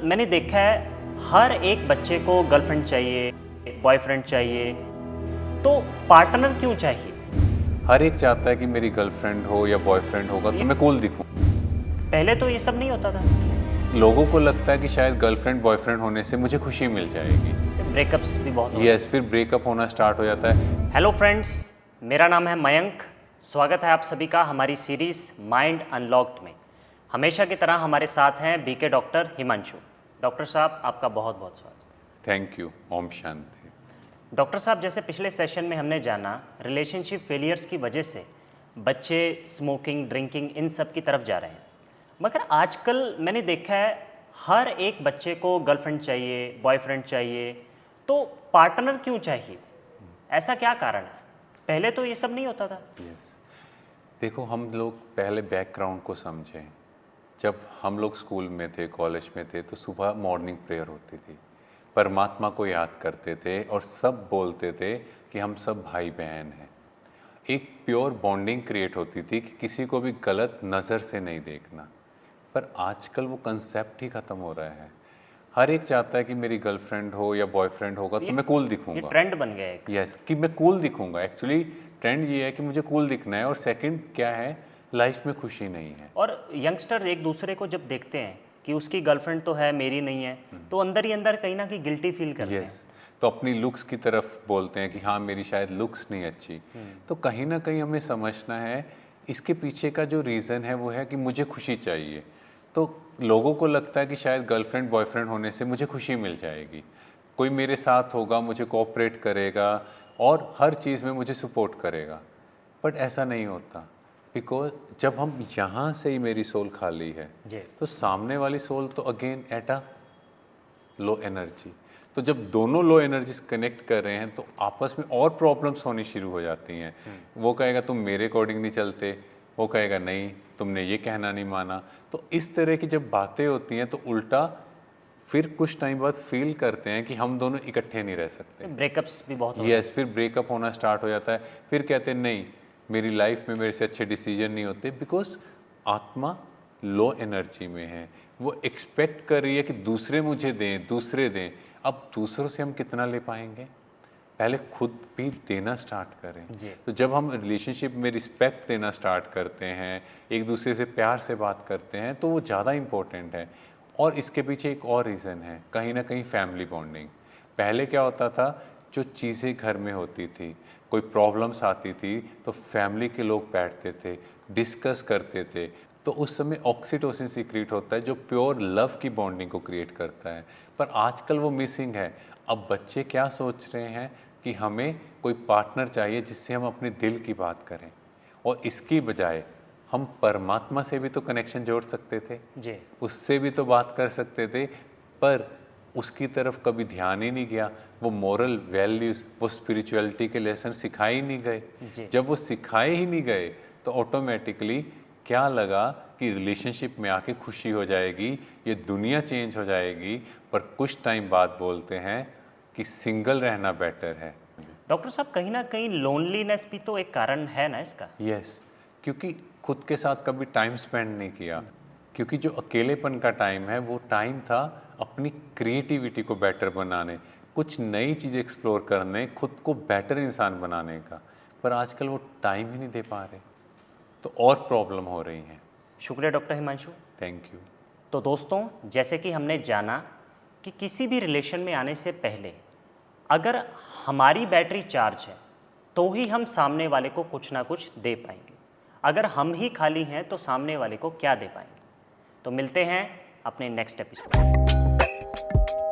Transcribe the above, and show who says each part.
Speaker 1: मैंने देखा है हर एक बच्चे को गर्लफ्रेंड चाहिए, बॉयफ्रेंड चाहिए, तो पार्टनर क्यों चाहिए?
Speaker 2: हर एक चाहता है कि मेरी गर्लफ्रेंड हो या बॉयफ्रेंड होगा तो मैं कूल दिखूं।
Speaker 1: पहले तो ये सब नहीं होता था।
Speaker 2: लोगों को लगता है कि शायद गर्लफ्रेंड बॉयफ्रेंड होने से मुझे खुशी मिल जाएगी।
Speaker 1: ब्रेकअप्स भी बहुत होते
Speaker 2: यस, फिर ब्रेकअप होना स्टार्ट हो जाता है।
Speaker 1: हैं। हेलो फ्रेंड्स, मेरा नाम है मयंक। स्वागत है आप सभी का हमारी सीरीज माइंड अनलॉक्ड में। हमेशा की तरह हमारे साथ हैं बीके डॉक्टर हिमांशु। डॉक्टर साहब, आपका बहुत बहुत स्वागत।
Speaker 2: Thank you. Om Shanti.
Speaker 1: Doctor साहब, जैसे पिछले सेशन में हमने जाना, रिलेशनशिप फेलियर्स की वजह से बच्चे स्मोकिंग, ड्रिंकिंग, इन सब की तरफ जा रहे हैं। मगर आजकल मैंने देखा है हर एक बच्चे को गर्लफ्रेंड चाहिए, बॉयफ्रेंड चाहिए, तो पार्टनर क्यों चाहिए? ऐसा क्या कारण है? पहले तो ये सब नहीं होता था।
Speaker 2: यस, देखो हम लोग पहले बैकग्राउंड को समझें। जब हम लोग स्कूल में थे, कॉलेज में थे, तो सुबह मॉर्निंग प्रेयर होती थी, परमात्मा को याद करते थे और सब बोलते थे कि हम सब भाई बहन हैं। एक प्योर बॉन्डिंग क्रिएट होती थी कि किसी को भी गलत नज़र से नहीं देखना। पर आजकल वो कंसेप्ट ही ख़त्म हो रहा है। हर एक चाहता है कि मेरी गर्लफ्रेंड हो या बॉयफ्रेंड होगा तो मैं कूल
Speaker 1: ये
Speaker 2: दिखूंगा।
Speaker 1: ट्रेंड बन गया है एक।
Speaker 2: यस, कि मैं कूल दिखूंगा। एक्चुअली ट्रेंड ये है कि मुझे कूल दिखना है, और सेकंड क्या है, लाइफ में खुशी नहीं है।
Speaker 1: और यंगस्टर एक दूसरे को जब देखते हैं कि उसकी गर्लफ्रेंड तो है, मेरी नहीं है, तो अंदर ही अंदर कहीं ना कहीं गिल्टी फील करते हैं।
Speaker 2: यस, तो अपनी लुक्स की तरफ बोलते हैं कि हाँ मेरी शायद लुक्स नहीं अच्छी। तो कहीं ना कहीं हमें समझना है इसके पीछे का जो रीज़न है वो है कि मुझे खुशी चाहिए। तो लोगों को लगता है कि शायद गर्लफ्रेंड बॉयफ्रेंड होने से मुझे खुशी मिल जाएगी, कोई मेरे साथ होगा, मुझे कोऑपरेट करेगा और हर चीज़ में मुझे सपोर्ट करेगा। बट ऐसा नहीं होता, बिकॉज जब हम यहाँ से ही मेरी सोल खाली है
Speaker 1: जी।
Speaker 2: तो सामने वाली सोल तो again at a low energy. तो जब दोनों लो एनर्जीज कनेक्ट कर रहे हैं तो आपस में और प्रॉब्लम्स होनी शुरू हो जाती हैं। वो कहेगा तुम मेरे अकॉर्डिंग नहीं चलते, वो कहेगा नहीं तुमने ये कहना नहीं माना। तो इस तरह की जब बातें होती हैं तो उल्टा फिर कुछ टाइम बाद फील करते हैं कि हम दोनों इकट्ठे नहीं रह सकते।
Speaker 1: ब्रेकअप्स भी बहुत होते हैं।
Speaker 2: यस, फिर ब्रेकअप होना स्टार्ट हो जाता है। फिर कहते हैं नहीं मेरी लाइफ में मेरे से अच्छे डिसीजन नहीं होते, बिकॉज आत्मा लो एनर्जी में है। वो एक्सपेक्ट कर रही है कि दूसरे मुझे दें, दूसरे दें। अब दूसरों से हम कितना ले पाएंगे? पहले खुद भी देना स्टार्ट करें।
Speaker 1: जी।
Speaker 2: तो जब हम रिलेशनशिप में रिस्पेक्ट देना स्टार्ट करते हैं, एक दूसरे से प्यार से बात करते हैं, तो वो ज़्यादा इम्पोर्टेंट है। और इसके पीछे एक और रीज़न है, कहीं ना कहीं फैमिली बॉन्डिंग। पहले क्या होता था, जो चीज़ें घर में होती थी, कोई प्रॉब्लम्स आती थी तो फैमिली के लोग बैठते थे, डिस्कस करते थे। तो उस समय ऑक्सीटोसिन सीक्रेट होता है जो प्योर लव की बॉन्डिंग को क्रिएट करता है। पर आजकल वो मिसिंग है। अब बच्चे क्या सोच रहे हैं कि हमें कोई पार्टनर चाहिए जिससे हम अपने दिल की बात करें, और इसकी बजाय हम परमात्मा से भी तो कनेक्शन जोड़ सकते थे,
Speaker 1: जी।
Speaker 2: उससे भी तो बात कर सकते थे। पर उसकी तरफ कभी ध्यान ही नहीं गया। वो मोरल वैल्यूज़, वो स्पिरिचुअलिटी के लेसन सिखाए ही नहीं गए।
Speaker 1: जी।
Speaker 2: जब वो सिखाए ही नहीं गए तो ऑटोमेटिकली क्या लगा कि रिलेशनशिप में आके खुशी हो जाएगी, ये दुनिया चेंज हो जाएगी। पर कुछ टाइम बाद बोलते हैं कि सिंगल रहना बेटर है।
Speaker 1: डॉक्टर साहब, कहीं ना कहीं लोनलीनेस भी तो एक कारण है ना इसका?
Speaker 2: यस, क्योंकि खुद के साथ कभी टाइम स्पेंड नहीं किया। क्योंकि जो अकेलेपन का टाइम है वो टाइम था अपनी क्रिएटिविटी को बेटर बनाने, कुछ नई चीज़ एक्सप्लोर करने, खुद को बेटर इंसान बनाने का। पर आजकल वो टाइम ही नहीं दे पा रहे, तो और प्रॉब्लम हो रही हैं।
Speaker 1: शुक्रिया डॉक्टर हिमांशु।
Speaker 2: Thank you.
Speaker 1: तो दोस्तों, जैसे कि हमने जाना कि किसी भी रिलेशन में आने से पहले अगर हमारी बैटरी चार्ज है तो ही हम सामने वाले को कुछ ना कुछ दे पाएंगे। अगर हम ही खाली हैं तो सामने वाले को क्या दे पाएंगे? तो मिलते हैं अपने नेक्स्ट एपिसोड में।